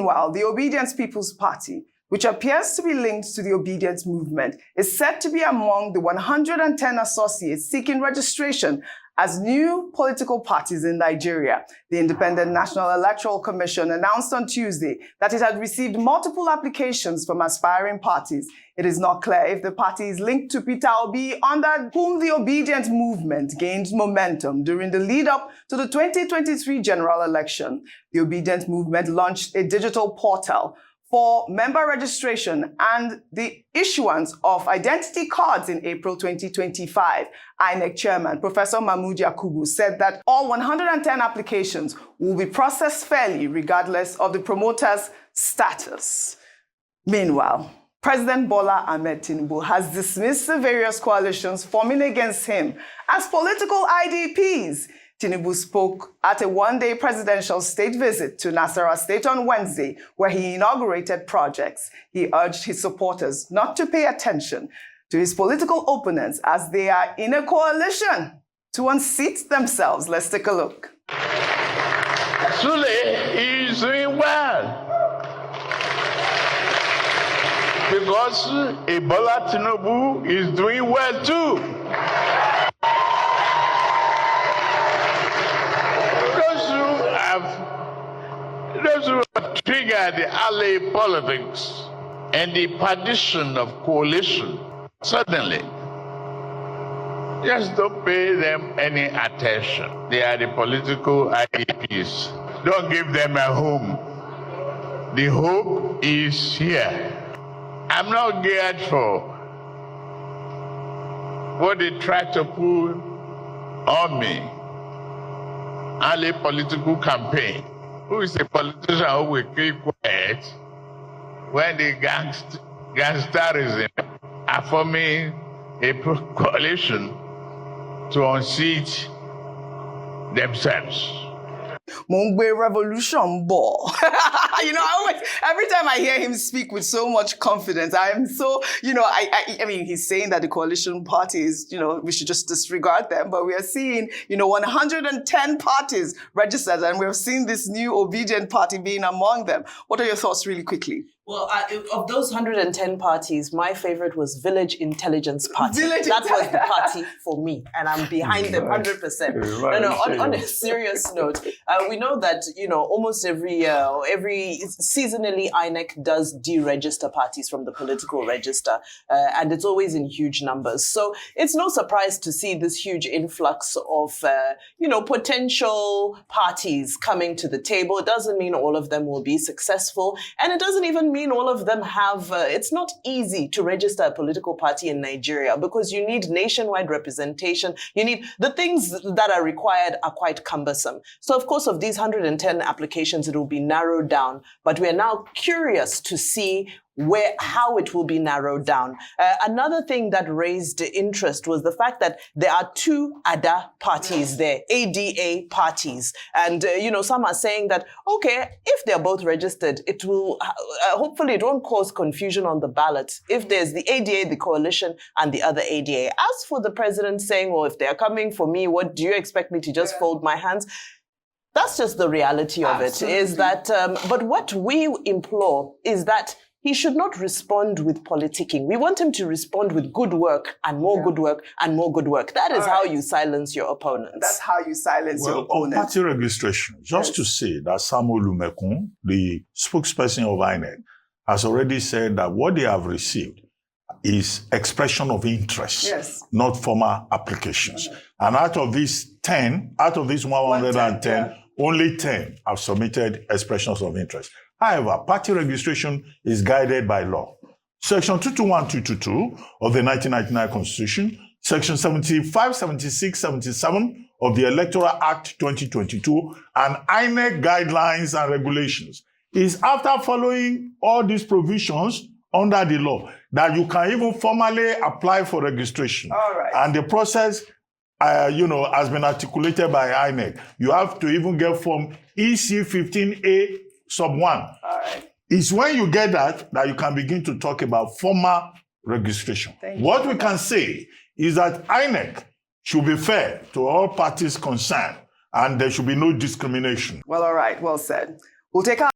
Meanwhile, the Obedience People's Party, which appears to be linked to the Obidient movement, is said to be among the 110 associates seeking registration as new political parties in Nigeria. The Independent National Electoral Commission announced on Tuesday that it had received multiple applications from aspiring parties. It is not clear if the party is linked to Peter Obi, under whom the Obedient movement gained momentum during the lead-up to the 2023 general election. The Obedient movement launched a digital portal for member registration and the issuance of identity cards in April 2025. INEC Chairman Professor Mahmood Yakubu said that all 110 applications will be processed fairly regardless of the promoter's status. Meanwhile, President Bola Ahmed Tinubu has dismissed the various coalitions forming against him as political IDPs. Tinubu spoke at a one-day presidential state visit to Nasarawa State on Wednesday, where he inaugurated projects. He urged his supporters not to pay attention to his political opponents as they are in a coalition to unseat themselves. Let's take a look. Sule is doing well because Bola Tinubu is doing well too. Those who trigger the alley politics and the partition of coalition, suddenly, just don't pay them any attention. They are the political IEPs. Don't give them a home. The hope is here. I'm not geared for what they try to pull on me. Alley political campaign. Who is a politician who will keep quiet when the gangsterism are forming a coalition to unseat themselves? Mongbe revolution ball. Every time I hear him speak with so much confidence, I am so, I mean, he's saying that the coalition parties, we should just disregard them, but we are seeing, 110 parties registered, and we're seeing this new Obedient party being among them. What are your thoughts really quickly? Well, of those 110 parties, my favorite was Village Intelligence Party. That was the party for me, and I'm behind them 100%. On a serious note, we know that, almost every year, or every seasonally, INEC does deregister parties from the political register, and it's always in huge numbers. So it's no surprise to see this huge influx of, potential parties coming to the table. It doesn't mean all of them will be successful, and it doesn't even mean all of them have, it's not easy to register a political party in Nigeria because you need nationwide representation. You need, the things that are required are quite cumbersome. So of course, of these 110 applications, it will be narrowed down, but we are now curious to see how it will be narrowed down. Another thing that raised interest was the fact that there are two ADA parties there, ADA parties. And, some are saying that, okay, if they're both registered, it will, hopefully it won't cause confusion on the ballot if there's the ADA, the coalition, and the other ADA. As for the president saying, well, if they're coming for me, what do you expect me to just fold my hands? That's just the reality of it, is that, but what we implore is that he should not respond with politicking. We want him to respond with good work and more good work and more good work. That is how you silence your opponents. That's how you silence your opponents. On party registration, just to say that Samuel Lumekun, the spokesperson of INEC, has already said that what they have received is expression of interest, not formal applications. And out of these 110, only 10 have submitted expressions of interest. However, party registration is guided by law. Section 221, 222 of the 1999 Constitution, Section 75, 76, 77 of the Electoral Act 2022, and INEC guidelines and regulations is after following all these provisions under the law that you can even formally apply for registration. All right. And the process, has been articulated by INEC. You have to even get Form EC 15A sub 1. All right. It's when you get that you can begin to talk about formal registration. What we can say is that INEC should be fair to all parties concerned, and there should be no discrimination. Well, all right. Well said. We'll take our